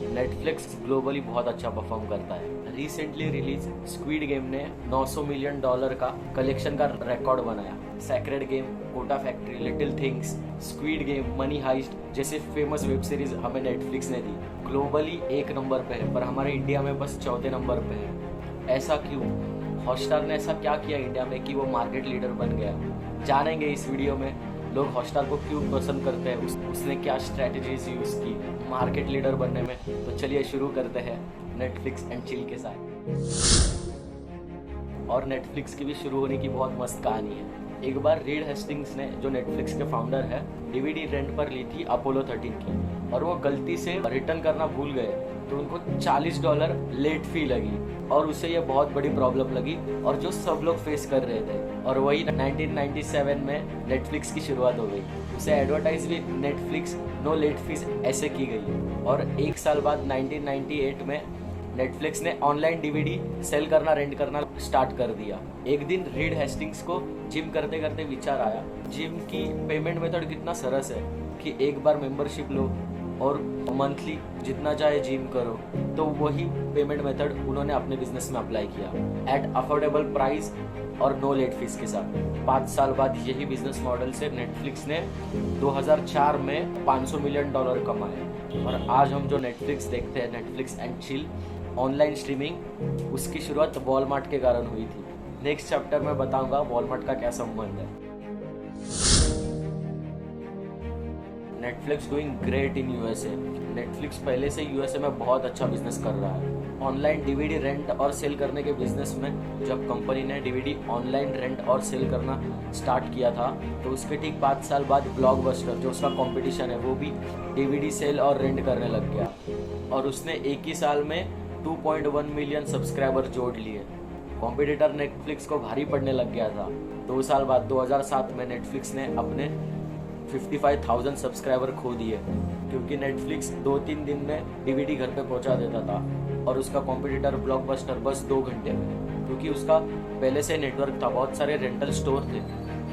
Netflix globally बहुत अच्छा perform करता है। रिसेंटली रिलीज स्क्विड गेम ने $900 मिलियन का कलेक्शन का रिकॉर्ड बनाया। Sacred Game, Kota Factory, Little Things, Squid Game, Money Heist जैसे फेमस वेब सीरीज हमें नेटफ्लिक्स ने दी। ग्लोबली 1 नंबर पे है, पर हमारे इंडिया में बस 4थे नंबर पे है। ऐसा क्यों? हॉटस्टार ने ऐसा क्या किया इंडिया में कि वो मार्केट लीडर बन गया? जानेंगे इस वीडियो में लोग हॉटस्टार को क्यों पसंद करते हैं, उसने क्या स्ट्रैटेजीज यूज़ की मार्केट लीडर बनने में। तो चलिए शुरू करते हैं नेटफ्लिक्स एंड चिल के साथ। और नेटफ्लिक्स की भी शुरू होने की बहुत मस्त कहानी है। एक बार रीड हेस्टिंग्स ने, जो नेटफ्लिक्स के फाउंडर है, डीवीडी रेंट पर ली थी अपोलो 13 की, और वो गलती से रिटर्न करना भूल गए, तो उनको $40 लेट फी लगी और उसे ये बहुत बड़ी प्रॉब्लम लगी, और जो सब लोग फेस कर रहे थे। और वही 1997 में नेटफ्लिक्स की शुरुआत हो गई। उसे एडवर्टाइज भी नेटफ्लिक्स नो लेट फीस ऐसे की गई। और 1 साल बाद 1998 में नेटफ्लिक्स ने ऑनलाइन डीवीडी सेल करना, रेंट करना स्टार्ट कर दिया। एक दिन रीड हेस्टिंग्स को जिम करते करते विचार आया, जिम की पेमेंट मेथड कितना सरस है कि एक बार मेंबरशिप लो और मंथली जितना चाहे जिम करो। तो वही पेमेंट मेथड उन्होंने अपने बिजनेस में अप्लाई किया एट अफोर्डेबल प्राइस और नो लेट फीस के साथ। 5 साल बाद यही बिजनेस मॉडल से नेटफ्लिक्स ने 2004 में $500 मिलियन कमाए। और आज हम जो नेटफ्लिक्स देखते हैं, Netflix and chill online streaming, उसकी शुरुआत वॉलमार्ट के कारण हुई थी। नेक्स्ट चैप्टर में बताऊंगा वॉलमार्ट का क्या संबंध है। Netflix doing great in USA. Netflix पहले से यूएसए में बहुत अच्छा बिजनेस कर रहा है। ऑनलाइन डीवीडी रेंट और सेल करने के बिजनेस में जब कंपनी ने डीवीडी ऑनलाइन रेंट और सेल करना स्टार्ट किया था, तो उसके ठीक 5 साल बाद ब्लॉकबस्टर, जो उसका कंपटीशन है, वो भी डीवीडी सेल और रेंट करने लग गया। और उसने एक ही साल में 2.1 मिलियन सब्सक्राइबर जोड़ लिए। कॉम्पिटिटर नेटफ्लिक्स को भारी पड़ने लग गया था। 2 साल बाद 2007 में नेटफ्लिक्स ने अपने 55,000 सब्सक्राइबर खो दिए, क्योंकि नेटफ्लिक्स 2-3 दिन में डीवीडी घर पे पहुंचा देता था और उसका कॉम्पिटिटर ब्लॉकबस्टर बस 2 घंटे में, क्योंकि उसका पहले से नेटवर्क था, बहुत सारे रेंटल स्टोर थे,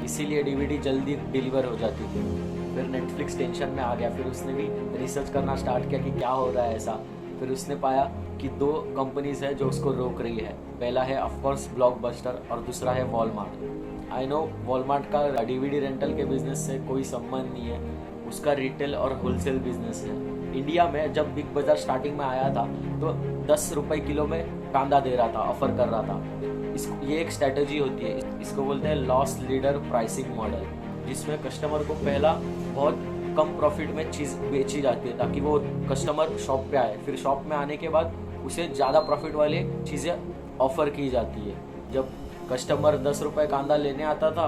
इसीलिए डीवीडी जल्दी डिलीवर हो जाती थी। फिर नेटफ्लिक्स टेंशन में आ गया, फिर उसने भी रिसर्च करना स्टार्ट किया कि क्या हो रहा है ऐसा। फिर उसने पाया कि 2 कंपनीज है जो उसको रोक रही है। पहला है ऑफकोर्स ब्लॉकबस्टर और दूसरा है वॉलमार्ट। आई नो वॉलमार्ट का डीवीडी रेंटल के बिजनेस से कोई संबंध नहीं है, उसका रिटेल और होलसेल बिजनेस है। इंडिया में जब बिग बाजार स्टार्टिंग में आया था तो 10 रुपये किलो में कांदा दे रहा था, ऑफर कर रहा था। ये एक स्ट्रैटेजी होती है, इसको बोलते हैं लॉस लीडर प्राइसिंग मॉडल, जिसमें कस्टमर को पहला बहुत कम प्रॉफिट में चीज़ बेची जाती है ताकि वो कस्टमर शॉप पे आए। फिर शॉप में आने के बाद उसे ज़्यादा प्रॉफिट वाली चीज़ें ऑफ़र की जाती है। जब कस्टमर 10 रुपये कांदा लेने आता था,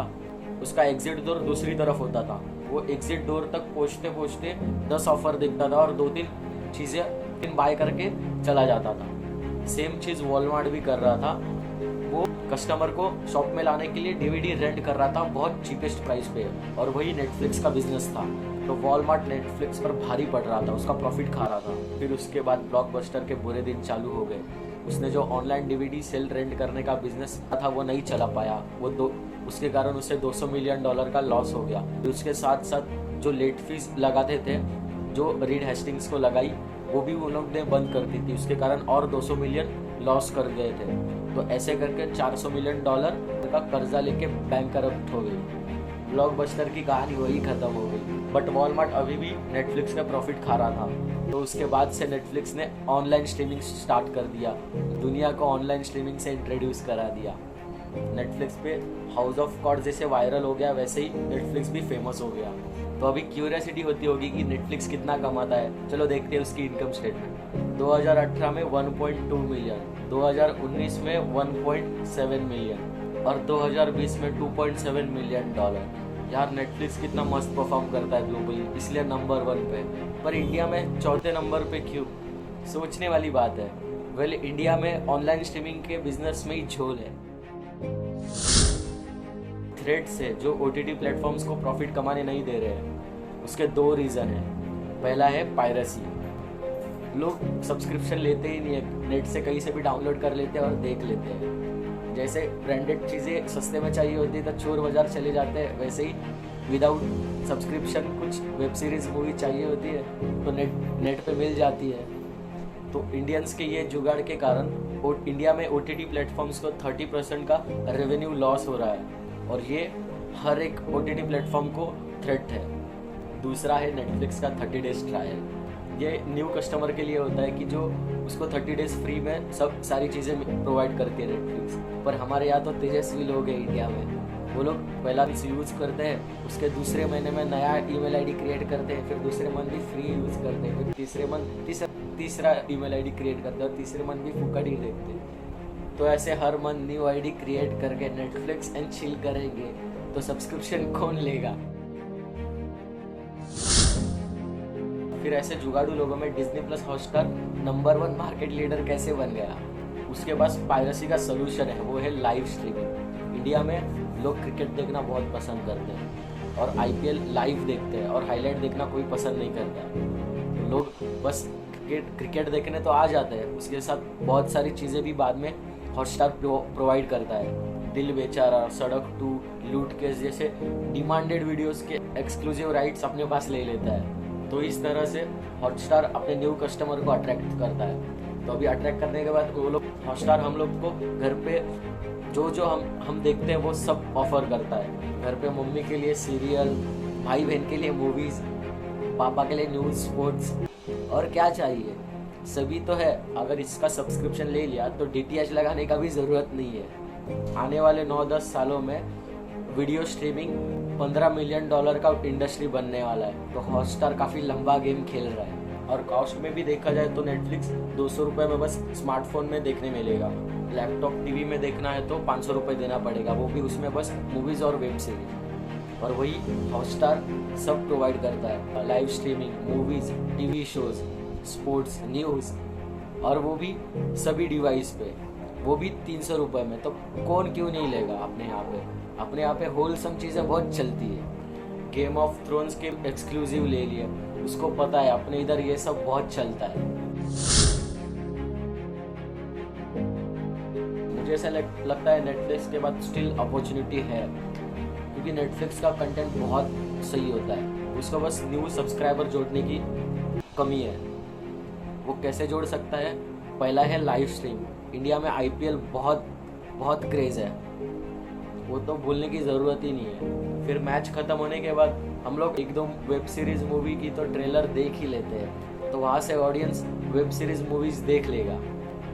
उसका एग्जिट डोर दूसरी तरफ होता था, वो एग्जिट डोर तक पहुँचते पहुँचते 10 ऑफ़र दिखता था और 2-3 चीज़ें बाय करके चला जाता था। सेम चीज़ वॉलमार्ट भी कर रहा था, वो कस्टमर को शॉप में लाने के लिए डीवीडी रेंट कर रहा था बहुत चीपेस्ट प्राइस पे, और वही नेटफ्लिक्स का बिजनेस था। तो वॉलमार्ट नेटफ्लिक्स पर भारी पड़ रहा था, उसका प्रॉफिट खा रहा था। फिर उसके बाद ब्लॉकबस्टर के बुरे दिन चालू हो गए। उसने जो ऑनलाइन डीवीडी सेल रेंट करने का बिजनेस था वो नहीं चला पाया, उसके कारण उसे $200 मिलियन का लॉस हो गया। फिर उसके साथ साथ जो लेट फीस लगाते थे, जो रीड हेस्टिंग्स को लगाई, वो भी उन लोग ने बंद कर दी थी, उसके कारण और 200 मिलियन लॉस कर गए थे। तो ऐसे करके $400 मिलियन का कर्जा लेके बैंक करप्ट हो गई। ब्लॉकबस्टर की कहानी वही खत्म हो गई। बट वॉलमार्ट अभी भी नेटफ्लिक्स का प्रॉफिट खा रहा था। तो उसके बाद से नेटफ्लिक्स ने ऑनलाइन स्ट्रीमिंग स्टार्ट कर दिया, दुनिया को ऑनलाइन स्ट्रीमिंग से इंट्रोड्यूस करा दिया। नेटफ्लिक्स पे हाउस ऑफ कार्ड्स जैसे वायरल हो गया, वैसे ही नेटफ्लिक्स भी फेमस हो गया। तो अभी क्यूरियोसिटी होती होगी कि नेटफ्लिक्स कितना कमाता है। चलो देखते हैं उसकी इनकम स्टेटमेंट। 2018 में 1.2 मिलियन, 2019 में 1.7 मिलियन और 2020 में $2.7 मिलियन। यार नेटफ्लिक्स कितना मस्त परफॉर्म करता है ग्लोबली, इसलिए नंबर 1 पे। पर इंडिया में 4थे नंबर पे क्यों? सोचने वाली बात है। वेल, इंडिया में ऑनलाइन स्ट्रीमिंग के बिजनेस में ही झोल है। थ्रेड्स है जो OTT प्लेटफॉर्म्स को प्रॉफिट कमाने नहीं दे रहे हैं। उसके 2 रीज़न हैं। पहला है पायरेसी, लोग सब्सक्रिप्शन लेते ही नहीं है, नेट से कहीं से भी डाउनलोड कर लेते हैं और देख लेते हैं। जैसे ब्रांडेड चीज़ें सस्ते में चाहिए होती है तो चोर बाजार चले जाते हैं, वैसे ही विदाउट सब्सक्रिप्शन कुछ वेब सीरीज़ मूवी चाहिए होती है तो नेट पे मिल जाती है। तो इंडियंस के ये जुगाड़ के कारण इंडिया में OTT प्लेटफॉर्म्स को 30% का रेवेन्यू लॉस हो रहा है और ये हर एक OTT प्लेटफॉर्म को थ्रेट है। दूसरा है नेटफ्लिक्स का 30 डेज ट्रायल। ये न्यू कस्टमर के लिए होता है कि जो उसको 30 डेज फ्री में सब सारी चीज़ें प्रोवाइड करती है नेटफ्लिक्स। पर हमारे यहाँ तो तेजस्वी लोग हैं इंडिया में, वो लोग पहला यूज़ करते हैं, उसके दूसरे महीने में नया ईमेल आईडी क्रिएट करते हैं, फिर दूसरे मंथ भी फ्री यूज़ करते हैं, फिर तीसरे मंथ तीसरा ईमेल आईडी क्रिएट करते हैं और तीसरे मंथ भी फुकट ही देखते हैं। तो ऐसे हर मंथ न्यू आईडी क्रिएट करके नेटफ्लिक्स एंड चिल करेंगे तो सब्सक्रिप्शन कौन लेगा? फिर ऐसे जुगाड़ू लोगों में Disney plus Hotstar number 1 market leader कैसे बन गया? उसके पास पायरेसी का सोल्यूशन है, वो है लाइव स्ट्रीमिंग। इंडिया में लोग क्रिकेट देखना बहुत पसंद करते हैं और IPL लाइव देखते हैं और हाईलाइट देखना कोई पसंद नहीं करता है। लोग बस क्रिकेट देखने तो आ जाते हैं, उसके साथ बहुत सारी चीज़ें भी बाद में हॉटस्टार प्रोवाइड करता है। दिल बेचारा, सड़क 2, लूट केस जैसे डिमांडेड वीडियोस के एक्सक्लूसिव राइट्स अपने पास ले लेता है। तो इस तरह से हॉटस्टार अपने न्यू कस्टमर को अट्रैक्ट करता है। तो अभी अट्रैक्ट करने के बाद वो लोग हॉटस्टार हम लोग को घर पे जो हम देखते हैं वो सब ऑफर करता है। घर पे मम्मी के लिए सीरियल, भाई बहन के लिए मूवीज़, पापा के लिए न्यूज़, स्पोर्ट्स और क्या चाहिए सभी तो है। अगर इसका सब्सक्रिप्शन ले लिया तो DTH लगाने का भी ज़रूरत नहीं है। आने वाले 9-10 सालों में वीडियो स्ट्रीमिंग $15 मिलियन का इंडस्ट्री बनने वाला है। तो हॉटस्टार काफ़ी लंबा गेम खेल रहा है। और कॉस्ट में भी देखा जाए तो नेटफ्लिक्स 200 रुपये में बस स्मार्टफोन में देखने मिलेगा। लैपटॉप TV में देखना है तो 500 रुपये देना पड़ेगा, वो भी उसमें बस मूवीज़ और वेब सीरीज। और वही हॉटस्टार सब प्रोवाइड करता है, live streaming, movies, TV shows, sports, news, और वो भी सभी डिवाइस पे, वो भी 300 रुपये में। तो कौन क्यों नहीं लेगा? अपने यहाँ पे होलसम चीज़ें बहुत चलती है। गेम ऑफ थ्रोन्स के एक्सक्लूसिव ले लिए, उसको पता है अपने इधर ये सब बहुत चलता है। मुझे ऐसा लगता है नेटफ्लिक्स के बाद स्टिल अपॉर्चुनिटी है, क्योंकि नेटफ्लिक्स का कंटेंट बहुत सही होता है। उसको बस न्यू सब्सक्राइबर जोड़ने की कमी है। वो कैसे जोड़ सकता है? पहला है लाइव स्ट्रीम। इंडिया में IPL बहुत क्रेज़ है, वो तो भूलने की ज़रूरत ही नहीं है। फिर मैच ख़त्म होने के बाद हम लोग एकदम वेब सीरीज़ मूवी की तो ट्रेलर देख ही लेते हैं, तो वहाँ से ऑडियंस वेब सीरीज़ मूवीज़ देख लेगा।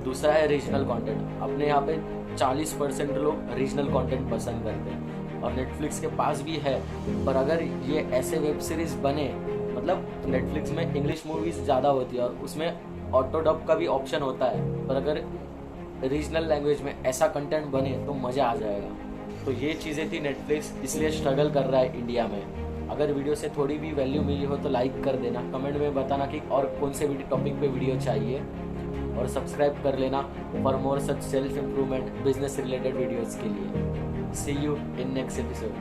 दूसरा है रीजनल कंटेंट। अपने यहाँ पे 40% लोग रीजनल कंटेंट पसंद करते हैं और नेटफ्लिक्स के पास भी है। पर अगर ये ऐसे वेब सीरीज़ बने, मतलब नेटफ्लिक्स में इंग्लिश मूवीज़ ज़्यादा होती है और उसमें ऑटो डब का भी ऑप्शन होता है, पर अगर रीजनल लैंग्वेज में ऐसा कंटेंट बने तो मज़ा आ जाएगा। तो ये चीज़ें थी नेटफ्लिक्स इसलिए स्ट्रगल कर रहा है इंडिया में। अगर वीडियो से थोड़ी भी वैल्यू मिली हो तो लाइक कर देना, कमेंट में बताना कि और कौन से टॉपिक पे वीडियो चाहिए, और सब्सक्राइब कर लेना for more such self improvement business related videos के लिए। सी यू इन नेक्स्ट एपिसोड।